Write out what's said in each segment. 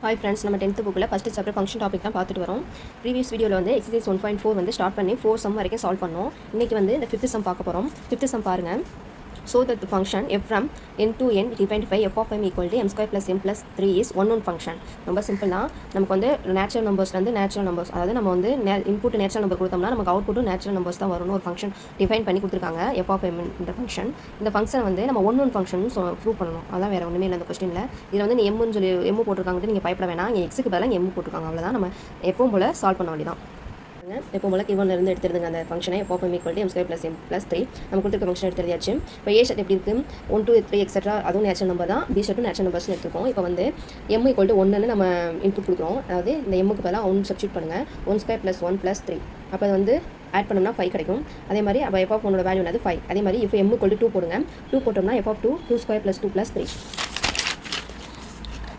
Hi friends, நம்ம 10th bookல first chapter function topic தான் பார்த்துட்டு வரோம். previous videoல வந்து exercise 1.4 வந்து ஸ்டார்ட் பண்ணி 4 sum வரைக்கும் சால்வ் பண்ணோம். இன்னைக்கு வந்து இந்த 5th sum பார்க்க போறோம். 5th sum பாருங்க. So that the function f from n to n defined by f of m equal to m square plus m plus 3 is one function. ரொம்ப சிம்பிள் தான். நமக்கு வந்து நேச்சுரல் நம்பர்ஸ்ல இருந்து நேச்சுரல் நம்பர்ஸ், அதாவது நம்ம வந்து இன்புட் நேச்சுரல் நம்பர் கொடுத்தோம்னா நமக்கு அவுட்புட்டும் நேச்சுரல் நம்பர்ஸ் தான் வரும்னு ஒரு ஃபங்க்ஷன் டிஃபைன் பண்ணி கொடுத்துருக்காங்க f of m இந்த ஃபங்க்ஷன். இந்த ஃபங்க்ஷன் வந்து நம்ம ஒன் ஃபங்க்ஷன் ப்ரூவ் பண்ணணும். அதான் வேற ஒன்றுமே இல்லை இந்த கொஸ்டினில். இதில் வந்து நீ எம்னு சொல்லி எம் போட்டிருக்காங்கட்டு நீங்கள் பயப்பட வேணாம். இங்கே எக்ஸுக்கு பதிலாக எம் போட்டிருக்காங்க, அவ்வளோதான். நம்ம எப்பவும் போல் சால்வ் பண்ண வேண்டியதான். இப்போ போல கிவன்லேருந்து எடுத்துருங்க அந்த ஃபங்க்ஷனை f of m equal to m square plus m plus 3 நம்ம கொடுத்துருக்க ஃபங்க்ஷன் எடுத்துருந்தாச்சு. இப்போ ஏ ஷர்ட் எப்படி இருக்குது 1 2 3 எக்ஸெட்ரா, அதுவும் நேச்சுரல் நம்பர் தான். பி ஷர்ட்டும் நேச்சுரல் நம்பர்ஸ்னு எடுத்துருக்கோம். இப்போ வந்து m equal to 1ன்னு நம்ம இன்புட் கொடுக்குறோம். அதாவது இந்த எம்முக்கு பதிலாக 1 சப்ஸ்டியூட் பண்ணுங்கள். 1 ஸ்கொயர் + 1 + 3 அப்போ அது வந்து ஆட் பண்ணோம்னா 5 கிடைக்கும். அதே மாதிரி அப்போ f of 1ஓட வேல்யூ வந்து 5. அதே மாதிரி இப்போ m equal to 2 போடுங்க. 2 போட்டோம்னா f of 2 2 ஸ்கொயர் + 2 + 3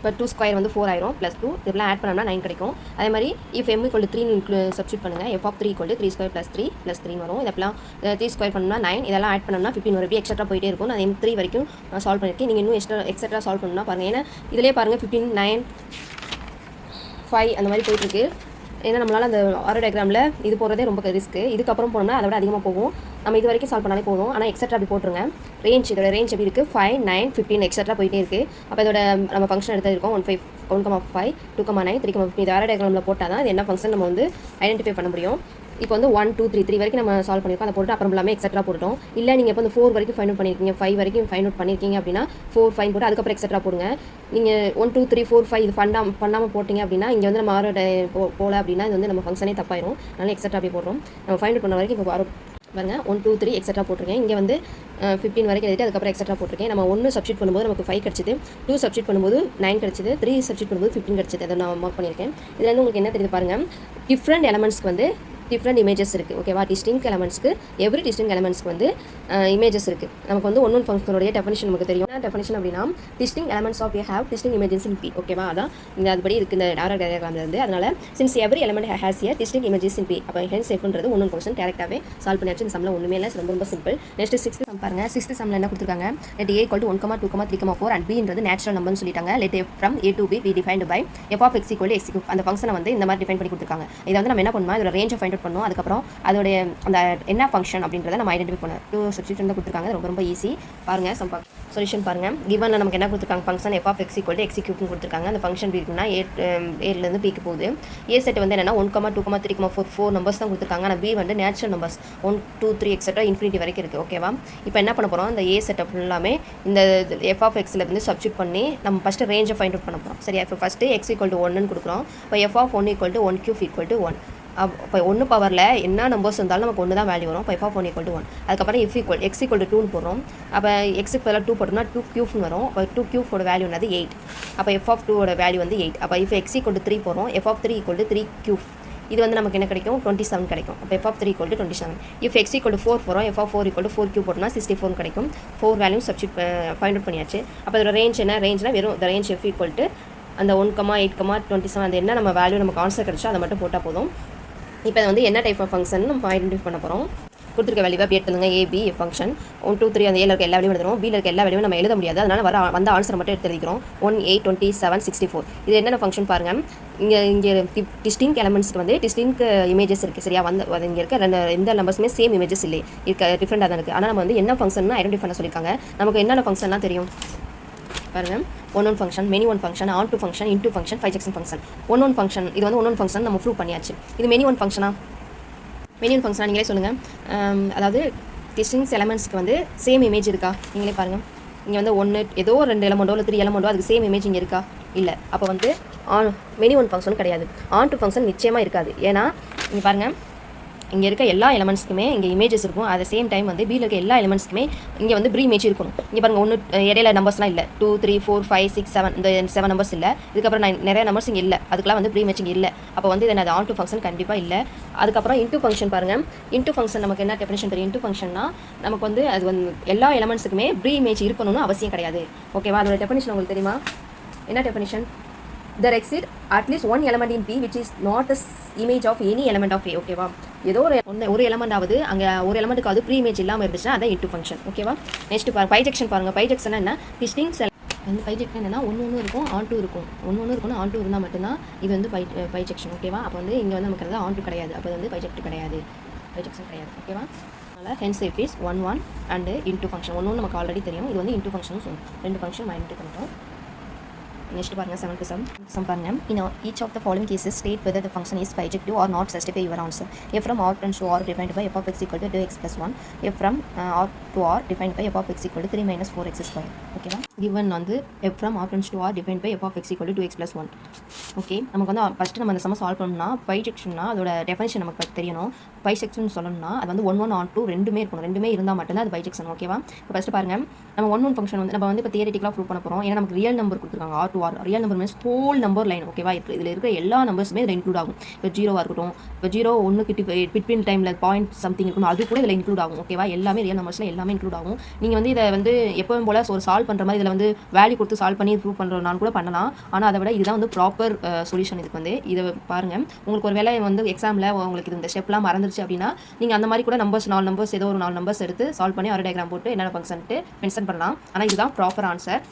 இப்போ 2 ஸ்கொயர் வந்து 4 ஆயிரும் +2 இதெல்லாம் ஆட் பண்ணோம்னா 9 கிடைக்கும். அதே மாதிரி if m equal to 3 substitute பண்ணுங்கள். f of 3 equal to 3 square + 3 + 3 வரும். இதெல்லாம் 3 ஸ்கொயர் பண்ணோம்னா 9, இதெல்லாம் ஆட் பண்ணோம்னா 15 வரும். எக்ஸ்ட்ரா போயிட்டே இருக்கும். நான் m3 வரைக்கும் சால்வ் பண்ணியிருக்கேன். நீங்கள் இன்னும் எக்ஸ்ட்ரா சால்வ் பண்ணணும்னா பாருங்கள். ஏன்னா இதிலே பாருங்கள் 15 9 5 அந்த மாதிரி போயிட்டுருக்கு. ஏன்னா நம்மளால் அந்த ஆரோ டயக்ராமில் இது போடுறதே ரொம்ப ரிஸ்க்கு. இதுக்கப்புறம் போனோம்னா அதை விட அதிகமாக போகும். நம்ம இது வரைக்கும் சால்வ் பண்ணாலே போதும். ஆனால் எக்ஸட்ரா அப்படி போட்டுருங்க. இதோட ரேஞ்ச் எப்படி இருக்குது 5 9 15 எக்ஸட்ரா போயிட்டே இருக்குது. அப்போ இதோட நம்ம ஃபங்க்ஷன் எடுத்துருக்கோம் 1 5 2 9 3 15 இது ஆரோ டயக்ராமில் போட்டால் தான் இது என்ன ஃபங்க்ஷன் நம்ம வந்து ஐடென்டிஃபை பண்ண முடியும். இப்போ வந்து 1 2 3 வரைக்கும் நம்ம சால்வ் பண்ணியிருக்கோம். அதை போட்டு அப்புறம் எல்லாமே எக்ஸட்ரா போட்டோம். இல்லை நீங்கள் இப்போ வந்து 4 வரைக்கும் ஃபைண்ட் அவுட் பண்ணியிருக்கீங்க, 5 வரைக்கும் ஃபைண்ட் அவுட் பண்ணியிருக்கீங்க அப்படின்னா 4 5 போட்டு அதுக்கப்புறம் எக்ஸட்ரா போடுங்க. நீங்கள் 1 2 3 4 5 இது பண்ணாமல் போட்டிங்க அப்படின்னா இங்கே வந்து நம்ம ஆரோ போகல அப்படின்னா இது வந்து நம்ம ஃபங்க்ஷனே தப்பாயிரும். அதனால் எக்ஸட்ரா போய் போடுறோம். நம்ம ஃபைண்ட் அவுட் பண்ண வரைக்கும் இப்போ ஆரோ பாருங்க 1 2 3 எக்ஸட்ரா போட்டிருக்கேன். இங்கே வந்து 15 வரைக்கும் எழுதிட்டு அதுக்கப்புறம் எக்ஸட்ரா போட்டிருக்கேன். நம்ம 1 சப்ஸ்டியூட் பண்ணும்போது நமக்கு 5 கிடச்சிது, 2 சப்ஸ்டியூட் பண்ணும்போது 9 கிடச்சிது, 3 சப்ஸ்டியூட் பண்ணும்போது 15 கிடச்சிது. அதை நான் மார்க் பண்ணியிருக்கேன். இதில் வந்து உங்களுக்கு என்ன தெரியுது பாருங்கள், டிஃப்ரெண்ட் எலமெண்ட்ஸ்க்கு வந்து டிஃப்ரெண்ட் இமேஜஸ் இருக்குது. ஓகேவா, டிஸ்டிங்க் எலமெண்ட்ஸ்க்கு எவ்ரி டிஸ்டிங்க் எலமெண்ட்ஸ்க்கு வந்து இமேஜஸ் இருக்குது. நமக்கு வந்து ஒன் ஃபங்க்ஷனுடைய டெஃபினிஷன் நமக்கு தெரியும். என்ன டெஃபினிஷன் அப்படின்னா distinct elements of A have distinct images in B. ஓகேவா, அதான் இந்த அதுபடி இருக்குது இந்த ஆரோ டயக்ராம்ல இருந்து. அதனால since every element has a distinct images in B, அப்போ ஹென்ஸ் எஃப்ன்றது ஒன் கொஸ்டின் டேரக்டாகவே சால்வ் பண்ணியாச்சு. இந்த சம்மில் ஒன்றுமே இல்லை, ரொம்ப சிம்பிள். நெக்ஸ்ட் 6th சம் பாருங்க. 6th சம்மில் என்ன கொடுத்துருக்காங்க, let a equal to 1 2 3 4 and b ன்றது நேச்சுரல் நம்பர்னு சொல்லிட்டாங்க. let a from a to b be defined by f of x equal to x cube. அந்த ஃபங்க்ஷனை வந்து இந்த மாதிரி டிஃபைன் பண்ணி கொடுத்துருக்காங்க. இதை வந்து நம்ம என்ன பண்ணணும், இதோட ரேஞ்சை ஃபைண்ட் அவுட் பண்ணணும். அதுக்கப்புறம் அதோடைய அந்த என்ன ஃபங்க்ஷன் அப்படின்றத நம்ம ஐடென்டிஃபை பண்ணணும். 2 சப்ஸ்டியூஷன் தான் கொடுத்துருக்காங்க. ரொம்ப ஈஸி. பாருங்க சொல்யூஷன் பாருங்க. கிவன்ல நமக்கு என்ன கொடுத்துருக்காங்க, function f of x equal to x cube கொடுத்துருக்காங்க. அந்த ஃபங்க்ஷன் பி இருக்குன்னா ஏலேருந்து பிக்கு போகுது. ஏ செட் வந்து என்னன்னா 1 2 3 4 நம்பர்ஸ் தான் கொடுத்துருக்காங்க. ஆனால் பி வந்து நேச்சுரல் நம்பர்ஸ் 1 2 3 எக்ஸெட்ரா இன்ஃபினிட்டி வரைக்கும் இருக்குது. ஓகேவா, இப்போ என்ன பண்ண போகிறோம், இந்த ஏ செட்டை ஃபுல்லாமே இந்த f of xல வந்து சப்ஸ்டியூட் பண்ணி நம்ம ஃபஸ்ட்டு ரேஞ்சை ஃபைண்ட் அவுட் பண்ண போகிறோம். சரியா, இப்போ ஃபஸ்ட்டு x equal to 1ன்னு கொடுக்குறோம். இப்போ f of 1 equal to 1 cube equal to 1. இப்போ 1 பவரில் என்ன நம்பர்ஸ் இருந்தாலும் நமக்கு 1 தான் வேல்யூ வரும். இப்போ f of 1 equal to 1. அதுக்கப்புறம் x equal to 2ன்னு போடுறோம். அப்போ எக்ஸுக்கு பதிலாக 2 போட்டோம்னா 2 cube வரும். இப்போ 2 cube வேல்யூ என்னது 8. அப்போ f of 2 வேல்யூ வந்து 8. அப்போ இப்போ x equal to 3 போடுறோம். f of 3 equal to 3 cube. இது வந்து நமக்கு என்ன கிடைக்கும் 27 கிடைக்கும். அப்போ f of 3 equal to 27. if x equal to 4 போகிறோம், f of 4 equal to 4 cube போட்டோம்னா 64 கிடைக்கும். 4 வேல்யூ சப்ஸ்டியூட் ஃபைண்ட் அவுட் பண்ணியாச்சு. அப்போ இதோட ரேஞ்ச் என்ன, ரேஞ்ச்னா வெறும் the range f equal to அந்த 1 8 27 அந்த என்ன நம்ம வேல்யூ நமக்கு ஆன்சர் கிடைச்சோ அதை மட்டும் போட்டால் போதும். இப்போ வந்து என்ன டைப் ஆஃப் ஃபங்க்ஷன் நம்ம ஐடென்டிஃபை பண்ண போகிறோம். கொடுத்துருக்க வேல்யூவாக அப்படி எடுத்துங்க. ஏபி ஃபங்க்ஷன் 1 2 3 அந்த ஏல இருக்க எல்லா வேல்யூவும் எழுதுறோம். பியில் இருக்க எல்லா வேல்யூவும் நம்ம எழுத முடியாது. அதனால் வந்த ஆன்சர் மட்டும் எடுத்து எழுதிக்கிறோம். 1 8 27 64. இது என்னென்ன ஃபங்க்ஷன் பாருங்கள். இங்கே டிஸ்டிங்க் எலமெண்ட்ஸ்க்கு வந்து டிஸ்டிங்க் இமேஜஸ் இருக்குது. சரியா, அது இங்கே இருக்க எந்த நம்பர்ஸுமே சேம் இமேஜஸ் இல்லை, டிஃப்ரெண்டாக தான் இருக்குது. ஆனால் நம்ம வந்து என்ன ஃபங்க்ஷன் ஐடென்டிஃபை பண்ண சொல்லியிருக்காங்க. நமக்கு என்னென்ன ஃபங்க்ஷன்லாம் தெரியும் பாருங்கள். One function, many one function, on to function, into function, 5 section function. One function இது வந்து ஒன் ஃபங்க்ஷன் நம்ம ப்ரூவ் பண்ணியாச்சு. இது மெனி ஒன் ஃபங்க்ஷனா நீங்களே சொல்லுங்கள். அதாவது டிஸ்டிங்க் எலமெண்ட்ஸ்க்கு வந்து சேம் இமேஜ் இருக்கா நீங்களே பாருங்கள். இங்கே வந்து 1 ஏதோ 2 எலமெண்டோ இல்லை 3 எலமெண்டோ அதுக்கு சேம் இமேஜ் இங்கே இருக்கா, இல்லை. அப்போ வந்து மெனி ஒன் ஃபங்க்ஷன் கிடையாது. ஆன் டூ ஃபங்க்ஷன் நிச்சயமாக இருக்காது. ஏன்னா இங்கே பாருங்கள், இங்கே இருக்க எல்லா எலமெண்ட்ஸ்க்குமே இங்கே இமேஜஸ் இருக்கும். அட் சேம் டைம் வந்து பியில் இருக்க எல்லா எலமெண்ட்ஸ்க்குமே இங்கே வந்து ப்ரீ இமேஜ் இருக்கணும். இங்கே பாருங்கள், ஒன்று இடையில நம்பர்ஸ்லாம் இல்லை. 2 3 4 5 6 7 இந்த 7 நம்பர்ஸ் இல்லை. இதுக்கப்புறம் நிறைய நம்பர்ஸ் இங்கே இல்லை. அதுக்கெல்லாம் வந்து ப்ரீ இமேஜிங் இல்லை. அப்போ வந்து இது ஆன் டூ ஃபங்க்ஷன் கண்டிப்பாக இல்லை. அதுக்கப்புறம் இன்டூ ஃபங்க்ஷன் பாருங்கள். இன்டூ ஃபங்க்ஷன் நமக்கு என்ன டெஃபினேஷன் தெரியும். இன்டூ ஃபங்க்ஷன்னா நமக்கு வந்து அது வந்து எல்லா எலமெண்ட்ஸுக்குமே ப்ரீ இமேஜ் இருக்கணும்னு அவசியம் கிடையாது. ஓகேவா, அதோட டெஃபினேஷன் உங்களுக்கு தெரியுமா, என்ன definition? there exist at least one element in P which is not the image of any element of A. ஓகேவா, ஏதோ ஒரு எலமெண்ட் ஆகுது, அங்கே ஒரு எலமெண்ட்டுக்கு அது ப்ரீ இமேஜ் இல்லாமல் இருந்துச்சுன்னா அதான் இன்டூ ஃபங்க்ஷன். ஓகேவா, நெக்ஸ்ட் பாருங்க பைஜெக்ஷன் பாருங்கள். பைஜெக்ஷன் என்ன, டிஸ்டிங்க் வந்து பைஜெக்ட் என்னன்னா ஒன்று இருக்கும் ஆன்2 இருக்கும். ஒன்று இருக்கும்னா ஆன்2 இருந்தால் மட்டும்தான் இது வந்து பைஜெக்ஷன் ஓகேவா. அப்போ வந்து இங்கே வந்து நமக்கு ஆன்2 கிடையாது, அப்போ வந்து பைஜெக்ட் கிடையாது, பைஜெக்ஷன் கிடையாது ஓகேவா. அதனால் hence if is 1 and into function. ஒன்று நமக்கு ஆல்ரெடி தெரியும், இது வந்து இன்டூ ஃபங்க்ஷன் சொல்லும். 2 ஃபங்க்ஷன் மைண்ட் பண்ணிட்டோம். நெக்ஸ்ட் பாருங்க 7 to 7 பாருங்க. In each of the following cases state whether the function is bijective or not. Justify your answer. F from R tends to R defined by f of x equal to 2x plus 1. F from R to R defined by f of x equal to 3 minus 4x square. ஓகேவா. given வந்து f from R tends to R defined by f of x equal to 2x plus 1. Okay, நமக்கு வந்து first நம்ம அந்த சம்ம solve பண்ணணும்னா பைஜெக்ஷன்னா அதோட definition நமக்கு தெரியணும். பைஜெக்ஷன் சொல்லணும்னா அது வந்து 1 on 2 ரெண்டுமே இருக்கணும், ரெண்டுமே இருந்தால் மட்டும்தான் அது பைஜெக்ஷன் ஓகேவா. இப்போ ஃபஸ்ட்டு பாருங்க, நம்ம 1 ஃபங்க்ஷன் வந்து நம்ம வந்து இப்போ தியரிட்டிக்கலாக ப்ரூவ் பண்ண போகிறோம். ஏன்னா நமக்கு ரியல் நம்பர் கொடுத்துருக்காங்க R to R. Real number means whole number line ஓகேவா. இதில் இருக்கிற எல்லா நம்பர்ஸுமே இதில் இன்க்ளூட் ஆகும். இப்போ 0 இருக்கட்டும், இப்போ 0 1 பிட்வீன் டைமில் பாயிண்ட் சம்திங் இருக்கணும், அது கூட இதில் இன்க்ளூட் ஆகும் ஓகேவா. எல்லாமே ரியல் நம்பர்ஸில் எல்லாமே இன்க்ளூட் ஆகும். நீங்கள் வந்து இதை வந்து எப்பவும் போல் ஒரு சால்வ் பண்ணுற மாதிரி இதில் வந்து வேல்யூ கொடுத்து சால்வ் பண்ணி ப்ரூவ் பண்ணுறோம்னாலும் கூட பண்ணலாம். ஆனால் அதை விட இதுதான் வந்து ப்ராப்பர் சொல்யூஷன். இதுக்கு வந்து இதை பாருங்கள், உங்களுக்கு ஒரு வேளை வந்து எக்ஸாமில் உங்களுக்கு இந்த ஸ்டெப்லாம் மறந்துருச்சு அப்படின்னா நீங்கள் அந்த மாதிரி கூட நம்பர்ஸ் 4 நம்பர்ஸ் ஏதோ ஒரு 4 நம்பர்ஸ் எடுத்து சால்வ் பண்ணி ஒரு டயக்ராம் போட்டு என்னென்ன ஃபங்க்ஷன்ட்டு மென்ஷன் பண்ணலாம். ஆனால் இதுதான் ப்ராப்பர் ஆன்சர்.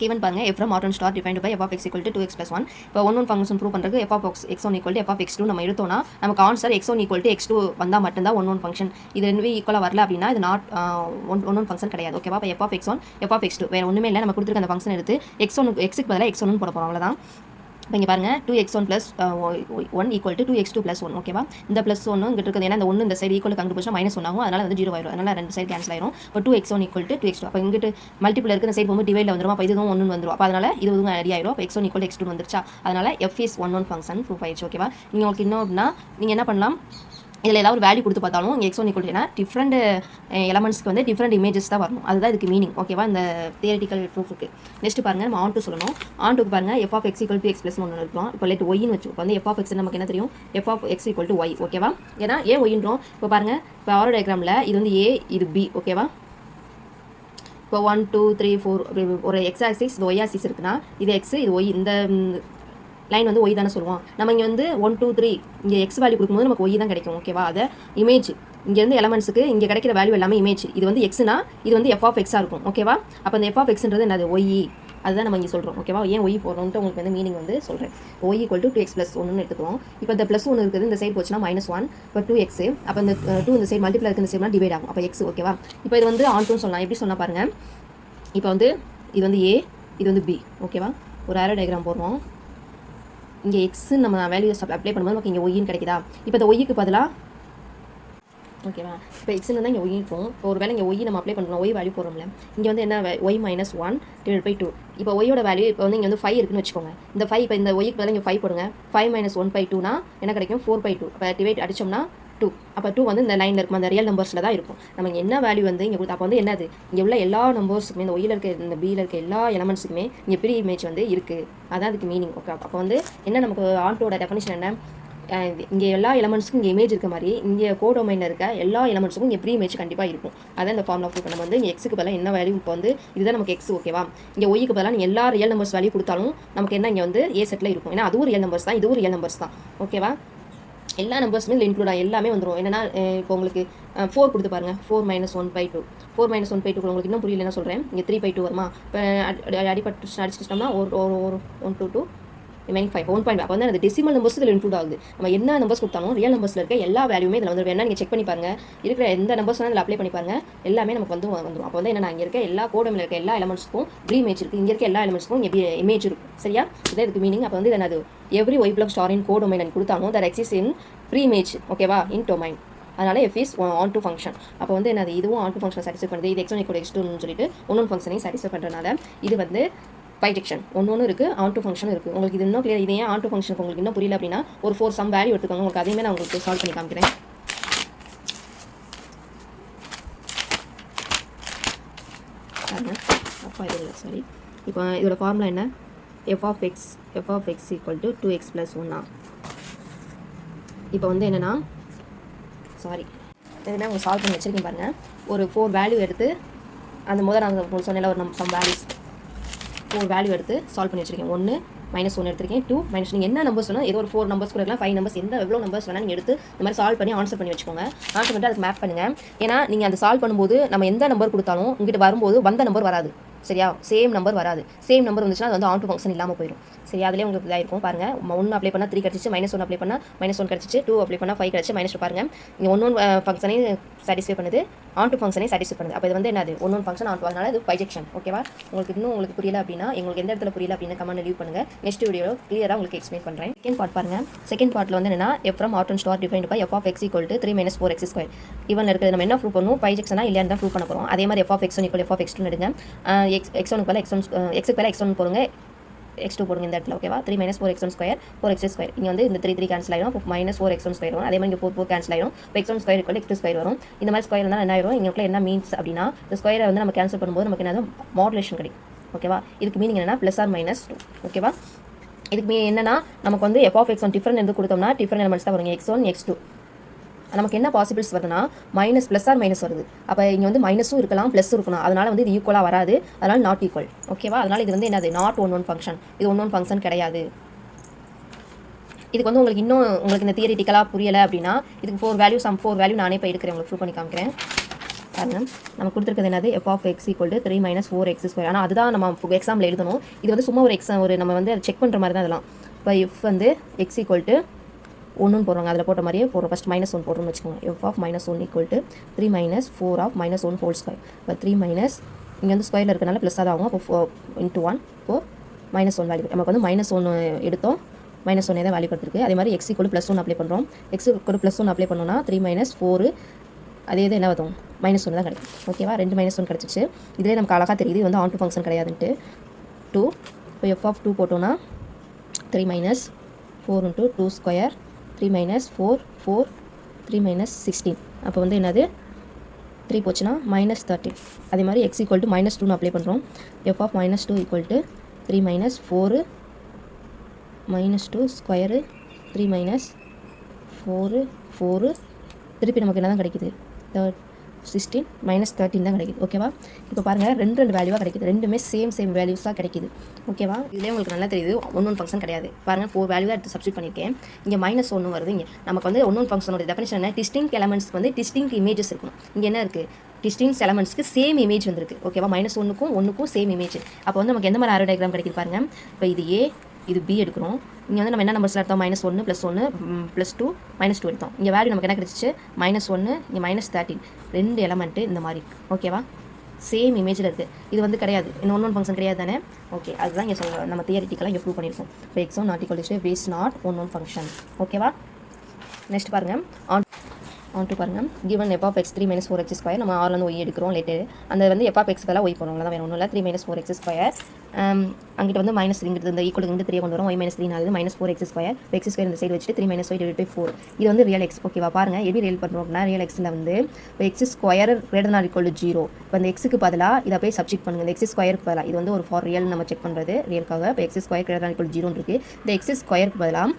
given பாருங்க f from R tends to R defined by f of x equal to 2x plus 1. இப்போ 1 ஃபங்க்ஷன் ப்ரூவ் பண்ணுறதுக்கு f of x1 equal to f of x2 நம்ம எடுத்தோம்னா நமக்கு answer x1 equal to x2 வந்தால் மட்டும்தான் 1 function. இது ரெண்டுமே ஈக்குவலாக வரல அப்படின்னா இது நாட் 1 ஃபங்க்ஷன் கிடையாது ஓகேவா. இப்போ f of x1 f of x2 வேறு ஒன்றுமே இல்லை, நம்ம கொடுத்துருக்க அந்த ஃபங்க்ஷன் எடுத்து x1 பதிலாக x1 போட போகிறோம், அவ்வளோதான். இப்போ இங்கே பாருங்கள் 2x1 plus 1 equal to 2x2 plus 1 ஓகேவா. இந்த ப்ளஸ் 1 இங்கிட்ட இருக்குது, ஏன்னா இந்த 1 இந்த சைடு ஈக்குவல் கண்டுபிடிச்சா -1 ஆகும், அதனால் வந்து 0 ஆயிடும், அதனால் 2 சைடு கேன்சல் ஆயிரும். இப்போ 2x1 equal to 2x2, அப்போ இங்கிட்டு மல்டிபிள் இருக்குது, இந்த சைடு போகும்போது டிவைடில் வந்துடும், அப்போ இதுவும் 1 வந்துடும், அப்போ அதனால் இது ரெடி ஆயிரும். இப்போ x1 equal to x2 வந்துருச்சா, அதனால் f is 1 ஃபங்க்ஷன் ப்ரூஃப் ஆயிடுச்சு ஓகேவா. நீங்கள் உங்களுக்கு இன்னும் அப்படின்னா நீங்கள் என்ன பண்ணலாம், இதில் ஏதாவது ஒரு வேல்யூ கொடுத்து பார்த்தாலும் இங்கே x1 equal to ஏன்னா டிஃப்ரெண்ட் எலமெண்ட்ஸ்க்கு வந்து டிஃப்ரெண்ட் இமேஜஸ் தான் வரணும், அதுதான் இதுக்கு மீனிங் ஓகேவா இந்த தியரிட்டிக்கல் ப்ரூஃபுக்கு. நெக்ஸ்ட் பாருங்கள், நம்ம ஆன் டூ சொல்லணும். ஆன்2க்கு பாருங்கள் f of x equal to x plus 1 இருக்கும். இப்போ லெட் ஒய்னு வச்சு, இப்போ வந்து f of x நமக்கு என்ன தெரியும், f of x equal to y ஓகேவா. ஏன்னா ஏன் ஒய்ன்றோம், இப்போ பாருங்கள், இப்போ ஆரோ டயக்ராமில் இது வந்து a இது b ஓகேவா. இப்போ 1 2 3 4 ஒரு எக்ஸ் ஆக்சிஸ் இது ஒய் ஆக்சிஸ் இருக்குன்னா இது எக்ஸ் இது ஒய், இந்த லைன் வந்து ஒய் தானே சொல்லுவோம். நம்ம இங்கே வந்து 1 2 3 இங்கே எக்ஸ் வேல்யூ கொடுக்கும்போது நமக்கு ஒய் தான் கிடைக்கும் ஓகேவா. அதை இமேஜ் இங்கேருந்து எலமெண்ட்ஸுக்கு இங்கே கிடைக்கிற வேல்யூ எல்லாமே இமேஜ். இது வந்து எக்ஸ்னா இது வந்து f of x-ஆக இருக்கும் ஓகேவா. அப்போ இந்த f of x-ன்றது என்னது ஒய், அதுதான் நம்ம இங்கே சொல்கிறோம் ஓகேவா. ஏன் ஒய் போடுறோம்ட்டு உங்களுக்கு வந்து மீனிங் வந்து சொல்கிறேன். Y equal to 2x plus 1 எடுத்துக்கிறோம். இப்போ இந்த +1 இருக்குது, இந்த சைடு போச்சுன்னா -1, இப்போ 2x, அப்போ இந்த 2 இந்த சைடு மல்டிப்ளை இருக்குது, இந்த சைடுனா டிவைட் ஆகும், அப்போ x ஓகேவா. இப்போ இது வந்து ஆன்2 சொல்லலாம். எப்படி சொன்னால் பாருங்கள், இப்போ வந்து இது வந்து a இது வந்து b ஓகேவா. ஒரு ஆரோ டயக்ராம் போடுறோம். இங்கே எக்ஸு நம்ம வேல்யூஸ் அப்ளை பண்ணும்போது நமக்கு இங்கே ஒய்ன்னு கிடைக்குதா. இப்போ இந்த ஒய்க்கு பதிலாக ஓகேவா, இப்போ எக்ஸ்ன்னு தான் இங்கே ஒய் இருக்கும். இப்போ ஒரு வேலை இங்கே ஒய் நம்ம அப்ளை பண்ணுறோம், ஒய் வேல்யூ போடுறோம்ல, இங்கே வந்து என்ன y -1 / 2. இப்போ ஒய்யோட வேல்யூ இப்போ வந்து இங்கே வந்து 5 இருக்குன்னு வச்சுக்கோங்க. இந்த 5 இப்போ இந்த ஒய்க்கு பதிலாக இங்கே 5 போடுங்க. 5 - 1/2னா என்ன கிடைக்கும், 4/2. அப்போ டிவைட் அடிச்சோம்னா 2. அப்போ 2 வந்து இந்த லைனில் இருக்கும், அந்த ரியல் நம்பர்ஸில் தான் இருக்கும். நம்ம இங்கே என்ன வேல்யூ வந்து இங்கே கொடுத்து, அப்போ வந்து என்னது இங்கே உள்ள எல்லா நம்பர்ஸுக்குமே இந்த ஒய்யில் இருக்க இந்த பியில் இருக்க எல்லா எலமெண்ட்ஸுக்குமே இங்கே ப்ரீ இமேஜ் வந்து இருக்குது, அதான் அதுக்கு மீனிங் ஓகே. அப்போ வந்து என்ன நமக்கு ஆன்டோட டெஃபினிஷன் என்ன, இங்கே எல்லா எலமெண்ட்ஸுக்கும் இங்கே இமேஜ் இருக்க மாதிரி இங்கே கோடொமைனில் இருக்க எல்லா எலமெண்ட்ஸுக்கும் இங்கே ப்ரீ இமேஜ் கண்டிப்பாக இருக்கும். அதான் இந்த ஃபார்முலா ப்ரூஃப். நம்ம வந்து இங்கே எக்ஸுக்கு பதிலாக என்ன வேல்யூ, இப்போ வந்து இதுதான் நமக்கு எக்ஸ் ஓகேவா. இங்கே ஒய்க்கு பதிலாக நீங்கள் எல்லா ரியல் நம்பர்ஸ் வேல்யூ கொடுத்தாலும் நமக்கு என்ன இங்கே வந்து ஏ செட்டில் இருக்கும், ஏன்னா அதுவும் ரியல் நம்பர்ஸ் தான், இதுவும் ரியல் நம்பர்ஸ் தான் ஓகேவா. எல்லா நம்பர்ஸுமே இதில் இன்க்ளூட் ஆகும், எல்லாமே வந்துடும். என்னன்னா இப்போ உங்களுக்கு 4 கொடுத்து பாருங்கள், 4 - 1/2 4 - 1/2 உங்களுக்கு இன்னும் புரியல என்ன சொல்கிறேன். இங்கே 3/2 வருமா, இப்போ அடிச்சிட்டோம்னா ஒரு 1 2 2 ரிமைனிங் 5 1.5. அப்போ வந்து அந்த டெசிமல் நம்பர்ஸ் இதில் இன்க்ளூட் ஆகுது. நம்ம என்ன நம்பர்ஸ் கொடுத்தாலும் ரியல் நம்பர்ஸில் இருக்க எல்லா வேல்யூமே இதில் வந்து வேணா நீங்கள் செக் பண்ணி பாருங்கள், இருக்கிற எந்த நம்பர்ஸ் இதில் அப்ளை பண்ணி பாருங்கள், எல்லாமே நமக்கு வந்து வந்துடும். அப்போ வந்து என்ன, இங்கே இருக்க எல்லா கோடமில் இருக்க எல்லா எலமெண்ட்ஸ்க்கும் ப்ரீ இமேஜ் இருக்குது, இங்கே இருக்க எல்லா எலமெண்ட்ஸ்க்கும் இங்கே இமேஜ் இருக்கும் சரியா. இதான் இதுக்கு மீனிங். அப்போ வந்து என்னது, every y black star in codomain கொடுத்தாலும் that exist in preimage ஓகேவா இன் டொமைன். அதனால் f is on2 ஃபங்க்ஷன். அப்போ வந்து என்னது, இதுவும் on2 ஃபங்க்ஷன் சாட்டிஸ்ஃபை பண்ணுது, இது x1 = x2ன்னு சொல்லிட்டு 1 ஃபங்க்ஷனையும் சாட்டிஸ்ஃபை பண்ணுறதுனால இது வந்து பைஜெக்ஷன். ஒன்று இருக்குது, ஆன்2 ஃபங்க்ஷன் இருக்குது. உங்களுக்கு இது இன்னும் கிளியர், இது ஏன் ஆன்2 ஃபங்க்ஷனுக்கு உங்களுக்கு இன்னும் புரியல அப்படின்னா ஒரு 4 சம் வேல்யூ எடுத்துக்கோங்க, உங்களுக்கு அதையுமே நான் உங்களுக்கு சால்வ் பண்ணி காமிக்கிறேன். அப்பா இது இல்லை சாரி. இப்போ இதோட ஃபார்முலா என்ன, f of x equal to 2x plus 1. இப்போ வந்து என்னென்னா சாரி எதுவுமே உங்களுக்கு சால்வ் பண்ணி வச்சுருக்கேன் பாருங்கள். ஒரு 4 வேல்யூ எடுத்து அந்த முதல் நான் உங்களுக்கு சொன்னேன் ஒரு சம் வேல்யூஸ் 4 வேல்யூ எடுத்து சால்வ் பண்ணி வச்சிருக்கேன். 1 -1 எடுத்திருக்கேன், 2 - நீங்கள் என்ன நம்பர்ஸ் வேணும், ஏதோ ஒரு 4 நம்பர்ஸ் கூட இருக்கலாம், 5 நம்பர்ஸ் எவ்வளோ நம்பர்ஸ் வேணால் நீங்கள் எடுத்து இந்த மாதிரி சால்வ் பண்ணி ஆன்சர் பண்ணி வச்சுக்கோங்க. ஆன்சர் பண்ணிட்டு அதுக்கு மேப் பண்ணுங்கள். ஏன்னா நீங்கள் அதை சால்வ் பண்ணும்போது நம்ம எந்த நம்பர் கொடுத்தாலும் இங்கிட்ட வரும்போது வந்த நம்பர் வராது, சரியா? சேம் நம்பர் வராது. சேம் நம்பர் வந்துச்சுன்னா அது வந்து ஆன் டு ஃபங்க்ஷன் இல்லாமல் போயிடும். சரியா? அதிலே உங்களுக்கு இதாயிருக்கும் பாருங்கள். 1 அப்ளை பண்ணால் 3 கிடச்சிச்சு, -1 அப்ளை பண்ணால் -1 கிடச்சிச்சு, 2 அப்ளை பண்ணால் 5 கிடச்சி, -2 பாருங்கள். இங்கே ஒன் ஃபங்க்ஷனையும் சாட்டிஸ்ஃபை பண்ணுது, ஆன் டு ஃபங்க்ஷனையும் சாட்டிஸ்ஃபை பண்ணுது. அப்போ இது வந்து என்னது ஒன் ஃபங்க்ஷன் ஆன் டு, அதனால இது பைஜெக்ஷன். ஓகேவா? உங்களுக்கு புரியல அப்படின்னா உங்களுக்கு எந்த இடத்துல புரியல அப்படின்னு கமெண்ட் லீவ் பண்ணுங்கள். நெக்ஸ்ட் வீடியோ கிளியராக உங்களுக்கு எக்ஸ்பிளைன் பண்ணுறேன். செகண்ட் பார்ட் பாருங்கள். செகண்ட் பார்ட்டில் வந்து என்னன்னா f from out and star defined by f of x equal to 3 - 4x². இவன் இருக்கிறது நம்ம என்ன ப்ரூவ் பண்ணுவோம், பைஜெக்ஷனா இல்லையான்னு தான் ப்ரூவ் பண்ண போகிறோம். அதே மாதிரி f of x1 = f of x2 எடுங்க. x1 க்கு பதிலாக x1 போடுங்க, x2 போடுங்க இந்த இடத்துல. ஓகேவா? 3 - 4x1² 4x². இங்கே வந்து இந்த 3 கேன்சல் ஆயிடும். அப்போ -4x1² வரும். அதே மாதிரி இங்கே 4 கேன்சல் ஆயிடும். இப்போ x1² = x2² வரும். இந்த மாதிரி ஸ்கொயர் இருந்தால் என்ன ஆயிரும், இங்கே என்ன மீன்ஸ் அப்படின்னா இந்த ஸ்கொயரை வந்து நம்ம கேன்சல் பண்ணும்போது நமக்கு என்னது மாடுலேஷன் கிடைக்கும். ஓகேவா? இதுக்கு மீனிங் என்னன்னா +or -2. ஓகேவா? இதுக்கு என்னன்னா நமக்கு வந்து f of x1 டிஃபரண்ட் எடுத்து கொடுத்தோம்னா டிஃபரண்ட் எலிமெண்ட்ஸ் தான் வருங்க, x1 x2. நமக்கு என்ன பாசிபிள்ஸ் வருதுன்னா +or - வருது. அப்போ இங்கே வந்து மைனஸும் இருக்கலாம் ப்ளஸும் இருக்கணும். அதனால் வந்து இது ஈக்குவலாக வராது, அதனால் நாட் ஈக்குவல். ஓகேவா? அதனால் இது வந்து என்னது நாட் ஒன் ஃபங்க்ஷன். இது ஒன் ஃபங்க்ஷன் கிடையாது. இதுக்கு வந்து உங்களுக்கு இந்த தியரிட்டிக்கலாக புரியலை அப்படின்னா இதுக்கு 4 வேல்யூ நானே இப்போ எடுக்கிறேன், உங்களுக்கு ப்ரூவ் பண்ணி காமிக்கிறேன். பாருங்கள், நம்ம கொடுத்துருக்கிறது என்னது f of x = 3 - 4x². ஆனால் அதுதான் நம்ம எக்ஸாம்பிள் எழுதணும். இது வந்து சும்மா ஒரு நம்ம வந்து செக் பண்ணுற மாதிரி தான் இதெல்லாம். இப்போ f வந்து x = 1 போடுறாங்க, அதில் போட்ட மாதிரியே போடுறோம். ஃபஸ்ட் -1 போடுறோம்னு வச்சுக்கோங்க. f of -1 = 3 - 4 of -1² இப்போ 3 இங்கே வந்து ஸ்கொயரில் இருக்கிறனால ப்ளஸ்ஸாக தான் ஆகும். அப்போ 4 × 1 4 -1 வேல்யூ நமக்கு வந்து -1 எடுத்தோம், -1 தான் வேல்யூ கொடுத்துருக்கு. அதே மாதிரி x = +1 அப்ளை பண்ணுறோம். x = +1 அப்ளை பண்ணோம்னா 3 - 4 அதே இது என்ன வரும், -1 தான் கிடைக்கும். ஓகேவா? 2 -1 கிடச்சிச்சு. இதிலே நமக்கு அழகாக தெரியுது இது வந்து ஆன் டு ஃபங்க்ஷன் கிடையாதுன்ட்டு. 2 இப்போ f of 2 போட்டோன்னா 3 - 4 × 2², 3 - 4 4 3 - 16. அப்போ வந்து என்னது 3 போச்சுன்னா -13. அதே மாதிரி x = -2 அப்ளை பண்ணுறோம். f of -2 = 3 - 4 -2² 3 - 4 4 திருப்பி நமக்கு என்ன தான் கிடைக்குது 16 -13 தான் கிடைக்குது. ஓகேவா? இப்போ பாருங்கள், ரெண்டு வேல்யூவாக கிடைக்குது. ரெண்டுமே சேம் வேல்யூஸாக கிடைக்குது. ஓகேவா? இதுலேயே உங்களுக்கு நல்லா தெரியுது ஒன் ஃபங்க்ஷன் கிடையாது. பாருங்கள், 4 வேல்யூ தான் எடுத்து சப்ஸ்டிட் பண்ணியிருக்கேன். இங்கே -1 வருது. இங்கே நமக்கு வந்து ஒன் ஃபங்க்ஷனோட டெஃபினிஷன் என்ன, டிஸ்டிங்க் எலமெண்ட்ஸ்க்கு வந்து டிஸ்டிங்க் இமேஜஸ் இருக்கும். இங்கே என்ன இருக்குது, டிஸ்டிங்க் எலமெண்ட்ஸ்க்கு சேம் இமேஜ் வந்துருக்கு. ஓகேவா? -1க்கும் 1க்கும் சேம் இமேஜ். அப்போ வந்து நமக்கு எந்த மாதிரி ஆரோ டயக்ராம் கிடைக்குது பாருங்கள். இப்போ இது A இது B எடுக்கிறோம். இங்கே வந்து நம்ம என்ன நம்பர்ஸில் எடுத்தோம், -1 +1 +2 -2 எடுத்தோம். இங்கே வேல்யூ நமக்கு என்ன கிடைச்சிச்சு, -1 இங்கே -13. 2 எலமெண்ட்டு இந்த மாதிரி. ஓகேவா? சேம் இமேஜில் இருக்குது. இது வந்து கிடையாது, இன்னும் ஒன் ஃபங்க்ஷன் கிடையாது தானே. ஓகே, அதுதான் இங்கே சொல்லுங்கள். நம்ம தியரிட்டிக்கலாக இங்கே ப்ரூவ் பண்ணியிருக்கோம். இப்போ x1 ≠ is not one function. ஓகேவா? நெக்ஸ்ட் பாருங்கள், ஆன் டு பாருங்கள். Given f of x 3 - 4x² நம்ம ஆர்லேருந்து ஒய் எடுக்கிறோம் லேட்டர். அந்த வந்து f of x பதிலாக ஒய் போடுறோம். தான் வேறு ஒன்றும் இல்லை. 3 - 4x². அங்கிட்ட வந்து -3 இந்த ஈக்குவல் இருந்து 3 கொண்டு வரும். y - 3 ஆகுது -4x². x² இந்த சைடு வச்சுட்டு 3 - y / 4. இது வந்து ரியல் எக்ஸ். ஓகேவா? பாருங்கள் எப்படி ரியல் பண்ணுறோம் அப்படின்னா, ரியல் எக்ஸில் வந்து இப்போ x² ≥ 0. இப்போ அந்த எக்ஸுக்கு பதிலாக இதை போய் சப்ஸ்டிட் பண்ணுங்கள். இந்த x² பதிலாக இது வந்து ஒரு ஃபார் ரியல் நம்ம செக் பண்ணுறது ரியலுக்காக. இப்போ x² ≥ 0 இருக்குது. இந்த x² பதிலாக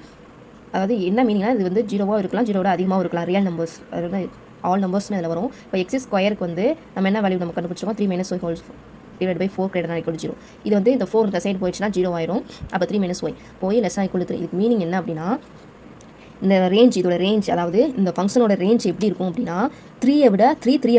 அதாவது என்ன மீனிங்னா இது வந்து 0வாக இருக்கலாம், 0 விட அதிகமாகவும் இருக்கலாம். ரியல் நம்பர்ஸ் அதாவது ஆல் நம்பர்ஸ்னு இதில் வரும். இப்போ x² வந்து நம்ம என்ன வேல்யூ நம்ம கண்டுபிடிச்சிருக்கோம், 3 - y / 4 ≥ 0. இது வந்து இந்த 4 இந்த சைடு போயிடுச்சுன்னா 0 ஆயிரும். அப்போ 3 - y போய் ≤ 3. இதுக்கு மீனிங் என்ன அப்படின்னா, இந்த ரேஞ்ச் இதோட ரேஞ்ச் அதாவது இந்த ஃபங்க்ஷனோட ரேஞ்ச் எப்படி இருக்கும் அப்படின்னா 3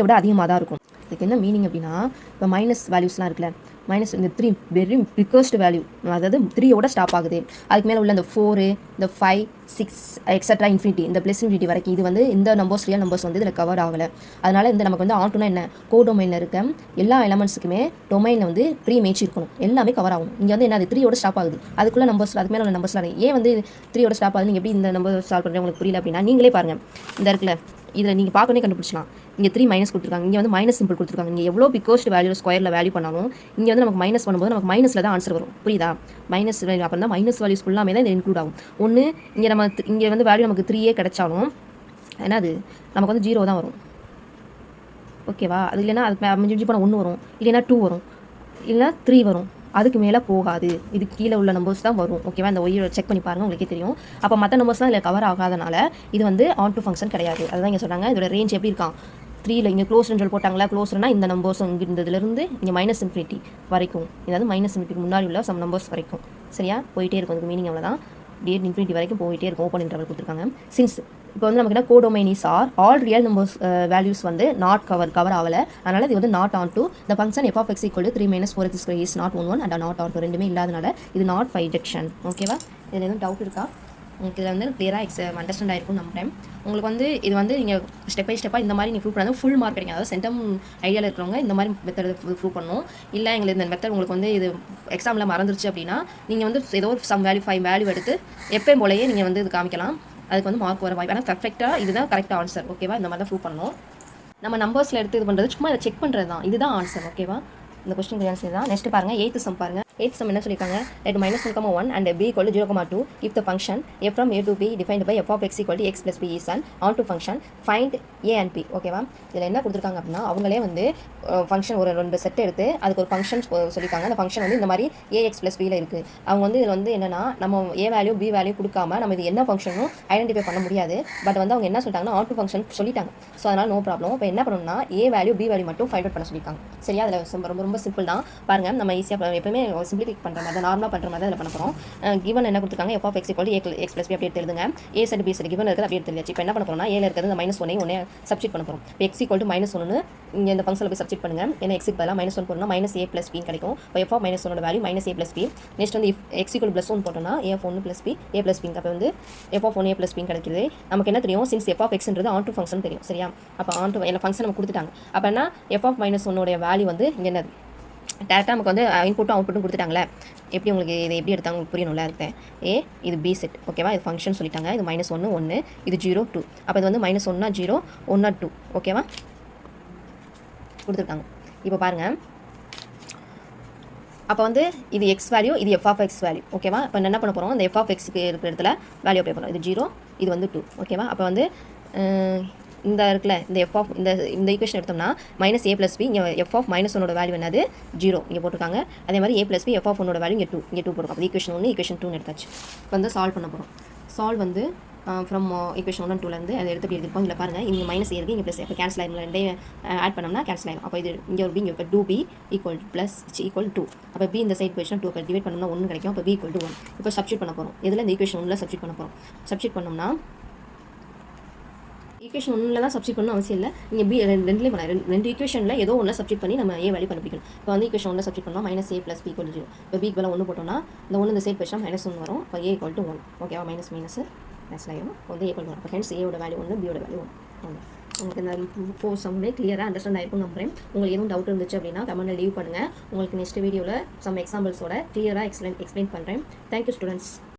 விட அதிகமாக தான் இருக்கும். இதுக்கு என்ன மீனிங் அப்படின்னா, இப்போ மைனஸ் வேல்யூஸ்லாம் இருக்குல்ல, மைனஸ் இந்த 3 வெரி பிக்கஸ்ட் வேல்யூ, அதாவது 3யோட ஸ்டாப் ஆகுது. அதுக்கு மேலே உள்ள இந்த 4 இந்த 5 6 எக்ஸட்ரா இன்ஃபினிட்டி இந்த +∞ வரைக்கும் இது வந்து இந்த நம்பர்ஸ் ரியல் நம்பர்ஸ் வந்து இதில் கவர் ஆகலை. அதனால் இந்த நமக்கு வந்து ஆன்டுனா என்ன, கோடொமைனில் இருக்க எல்லா எலமெண்ட்ஸுக்குமே டொமைனில் வந்து ப்ரீ மேட்ச் இருக்கணும், எல்லாமே கவர் ஆகும். இங்கே வந்து என்ன 3யோட ஸ்டாப் ஆகுது, அதுக்குள்ள நம்பர்ஸ் அதுக்கு மேலே உள்ள நம்பர்ஸ்லாம் ஏன் வந்து 3யோட ஸ்டாப் ஆகுது, நீங்கள் எப்படி இந்த நம்பர் சால்வ் பண்ணுறது உங்களுக்கு புரியல அப்படின்னா நீங்களே பாருங்கள். இந்த இருக்குல்ல இதில் நீங்கள் பார்க்கவே கண்டுபிடிச்சலாம். இங்கே 3 மைனஸ் கொடுத்துருக்காங்க, இங்கே வந்து மைனஸ் சிம்பிள் கொடுத்துருக்காங்க. இங்கே எவ்வளோ பிக்கோஸ்ட் வேல்யூ ஸ்கொயரில் வேல்யூ பண்ணாலும் இங்கே வந்து நமக்கு மைனஸ் பண்ணும்போது நமக்கு மைனஸில் தான் ஆன்சர் வரும். புரியுதா? மைனஸ் வேல்யூ அப்போ தான் மைனஸ் வேல்யூஸ் ஃபுல்லாமே தான் இது இன்க்ளூட் ஆகும். ஒன்று இங்கே வந்து வேல்யூ நமக்கு 3 கிடைச்சாலும் என்னது நமக்கு வந்து 0 தான் வரும். ஓகேவா? அது இல்லைனா அதுக்கு மிஞ்சி போனால் 1 வரும், இல்லைனா 2 வரும், இல்லைனா 3 வரும். அதுக்கு மேலே போகாது. இது கீழே உள்ள நம்பர்ஸ் தான் வரும். ஓகேவா? இந்த ஒய்யை செக் பண்ணி பாருங்கள், உங்களுக்கே தெரியும். அப்போ மற்ற நம்பர்ஸ்லாம் இதில் கவர் ஆகாதனால இது வந்து ஆன் டு ஃபங்க்ஷன் கிடையாது. அதுதான் இங்கே சொன்னாங்க. இதோட ரேஞ்ச் எப்படி இருக்கான், 3ல் இங்கே க்ளோஸ்ன்னு சொல்லி போட்டாங்களா, க்ளோஸ்னா இந்த நம்பர்ஸ் இங்கே இருந்ததுலேருந்து இங்கே -∞ வரைக்கும், இதாவது -∞ முன்னாடி உள்ள சம் நம்பர்ஸ் வரைக்கும் சரியா போயிட்டே இருக்கும். அதுக்கு மீனிங் அவ்வளோதான். ∞ வரைக்கும் போயிட்டே இருக்கும். ஓப்பன் இன்டர்வல் கொடுத்துருக்காங்க. சின்ஸ் இப்போ வந்து நமக்கு என்ன codomain is are all real numbers values வந்து நாட் கவர் ஆகலை. அதனால் இது வந்து not onto the function f of x equal to 3 - 4x² is not 1 and not onto ரெண்டுமே இல்லாதனால இது நாட் பைஜெக்ஷன். ஓகேவா? இதில் எதுவும் டவுட் இருக்கா? உங்களுக்கு இதில் வந்து கிளியராக அண்டர்ஸ்டாண்ட் ஆகிருக்கும் நம்புறேன். உங்களுக்கு வந்து இது வந்து நீங்கள் ஸ்டெப் பை ஸ்டெப்பாக இந்த மாதிரி நீங்கள் ப்ரூவ் பண்ணால் ஃபுல் மார்க் கிடைக்கும். அதாவது சென்டம் ஐடியாவில் இருக்கிறவங்க இந்த மாதிரி மெத்தட் ப்ரூவ் பண்ணணும். இல்லை எங்களுக்கு இந்த மெத்தட் உங்களுக்கு வந்து இது எக்ஸாமில் மறந்துருச்சு அப்படின்னா நீங்கள் வந்து ஏதோ ஒரு சம் வேல்யூ 5 வேல்யூ எடுத்து எப்பயும் போலயே நீங்கள் வந்து இது காமிக்கலாம். அதுக்கு வந்து மார்க் வர வாய்ப்பு. ஆனால் பர்ஃபெக்டாக இதுதான் கரெக்ட் ஆன்சர். ஓகேவா? இந்த மாதிரி தான் ப்ரூவ் பண்ணணும். நம்ம நம்பர்ஸில் எடுத்து இது பண்ணுறது சும்மா இதை செக் பண்ணுறது தான். இதுதான் ஆன்சர். ஓகேவா? இந்த கொஸ்டின் ஆன்சர் தான். நெக்ஸ்ட் பாருங்கள், 8th சம் பாருங்கள். 8th sum என்ன சொல்லியிருக்காங்க? let -1, and b equal to 0,2 if the function f from a to b defined by f of x equal to x plus b is an onto function find a and b. ஓகேவா? இதில் என்ன கொடுத்துருக்காங்க அப்படின்னா அவங்களே வந்து function ஒரு 2 set எடுத்து அதுக்கு ஒரு ஃபங்க்ஷன்ஸ் சொல்லியிருக்காங்க. அந்த ஃபங்க்ஷன் வந்து இந்த மாதிரி ax plus bல இருக்குது. அவங்க வந்து இதில் வந்து என்னன்னா நம்ம a வேல்யூ b வேல்யூ கொடுக்காம நம்ம இது என்ன ஃபங்க்ஷனும் ஐடென்டிஃபை பண்ண முடியாது. பட் வந்து அவங்க என்ன சொல்லிட்டாங்கன்னா ஆன்டு ஃபங்க்ஷன் சொல்லிட்டாங்க. ஸோ அதனால் நோ ப்ராப்ளம். இப்போ என்ன பண்ணணும்னா a வேல்யூ b வேல்யூ மட்டும் ஃபைண்ட் அவுட் பண்ண சொல்லியிருக்காங்க. சரியா? அதில் ரொம்ப ரொம்ப சிம்பிள் தான். பாருங்கள், நம்ம ஈஸியாக எப்பவுமே சிம்பிளிஃபை பண்ணுற மாதிரி தான், நார்மலாக பண்ணுற மாதிரி தான் இதில் பண்ண போகிறோம். கிவன் என்ன கொடுத்துருக்காங்க? f of x equal to x plus b அப்படி எடுத்து எழுதுங்க. a side b side given இருக்கிறது அப்படி எடுத்து எழுதியாச்சு. இப்போ என்ன பண்ண போகிறோம்னா ஏல இருக்கிறது இந்த -1 சப்ஸ்டிட் பண்ண போகிறோம். இப்போ x equal to -1 இங்கே இந்த ஃபங்க்ஷனில் போய் சப்ஸ்டிட் பண்ணுங்க. ஏன்னா x பதிலாக -1 போட்டோம்னா -a plus b கிடைக்கும். இப்போ f of -1 value -a plus b. Next வந்து x equal to +1 போட்டோம்னா a of 1 plus b a plus b. அப்போ வந்து f of 1a plus b கிடைக்குது. நமக்கு என்ன தெரியும்? சின்ஸ் f of xன்றது ஆன்டு ஃபங்க்ஷன் தெரியும். சரியா? அப்போ ஆன்டு எல்லா ஃபங்க்ஷன் நம்ம கொடுத்துட்டாங்க. அப்போ என்ன f of -1 வேல்யூ வந்து இங்கே என்னது டேரெக்டாக நமக்கு வந்து இன்புட்டும் அவுட்புட்டும் கொடுத்துட்டாங்களே. எப்படி உங்களுக்கு இதை எப்படி எடுத்தாங்க உங்களுக்கு புரியணும்ல இருக்கேன். இது பி செட். ஓகேவா? இது ஃபங்க்ஷன் சொல்லிட்டாங்க. இது -1 1 இது 0 2. அப்போ இது வந்து -1 0 1 2. ஓகேவா? கொடுத்துருக்காங்க. இப்போ பாருங்கள், அப்போ வந்து இது எக்ஸ் வேல்யூ, இது எஃப் ஆஃப் எக்ஸ் வேல்யூ. ஓகேவா? இப்போ என்ன பண்ண போகிறோம்? இந்த எஃப் ஆஃப் எக்ஸுக்கு இருக்கிற இடத்துல வேல்யூ அப்ளை பண்ணுறோம். இது 0 இது வந்து 2. ஓகேவா? அப்போ வந்து இந்த இருக்குல்ல இந்த எஃப் ஆஃப் இந்த ஈக்குவேஷன் எடுத்தோம்னா -a plus b இங்கே எஃப் ஆஃப் -1 வேல்யூ என்னது 0 இங்கே போட்டிருக்காங்க. அதே மாதிரி a plus b F of 1 value இங்கே 2 போட்டிருக்கோம். அப்போ ஈக்குவேஷன் 1 ஈக்குவேஷன் 2 எடுத்தாச்சு. இப்போ வந்து சால்வ் பண்ண போகிறோம். சால்வ் வந்து ஃப்ரம் ஈக்குவேஷன் 1 and 2லேருந்து அதை எடுத்து எழுதிருப்போம். இதில் பாருங்கள், இங்கே மைனஸ் இருக்குது, இங்கே ப்ளஸ். இப்போ கேன்சல் ஆகிடும். ரெண்டையும் ஆட் பண்ணோம்னா கேன்சல் ஆகிடும். அப்போ இது இங்கே ஒரு b இங்கே இப்போ 2b ஈக்குவல் ப்ளஸ் ஈக்குவல் 2. அப்போ b இந்த சைட் போயிடுச்சுன்னா 2 டிவைட் பண்ணோம்னா 1 கிடைக்கும். அப்போ b ஈக்குவல் to 1. இப்போ சப்ஸ்டிட் பண்ண போகிறோம். இதில் இந்த ஈக்குவேஷன் 1ல் சப்ஸ்டிட் பண்ண போகிறோம். சப்ஸ்டிட் பண்ணோம்னா ஈக்குவேஷன் 1ல் தான் சப்ஸ்டிட் பண்ணணும் அவசியம் இல்லை. நீங்கள் பி ரெண்டுலேயும் பண்ணலாம். ரெண்டு ஈக்குவேஷனில் ஏதோ ஒன்று சப்ஸ்டிட் பண்ணி நம்ம a வேல்யூ கண்டுபிடிக்கணும். இப்போ வந்து ஈக்குவேஷன் 1ல் சப்ஸ்டிட் பண்ணால் -a plus b = 0. இப்போ b க்கு 1 போட்டோம்னா இந்த 1 இந்த சைட் போயிடுச்சுன்னா -1 வரும். இப்போ a = 1. ஓகேவா? மைனஸ் கேன்சல் ஆகிடும். வந்து a = 1. அப்போ ஹென்ஸ் a ஓட வேல்யூ 1 b ஓட வேல்யூ 1. உங்களுக்கு இந்த 4 சம்மே கிளியராக அண்டர்ஸ்டாண்ட் ஆகிருக்கும் நம்புறேன். உங்களுக்கு எதுவும் டவுட் இருந்துச்சு அப்படின்னா கமெண்ட்டில் லீவ் பண்ணுங்கள். உங்களுக்கு நெக்ஸ்ட் வீடியோவில் சம் எக்ஸாம்பிள்ஸோட கிளியராக எக்ஸ்பிளைன் பண்ணுறேன். Thank you students.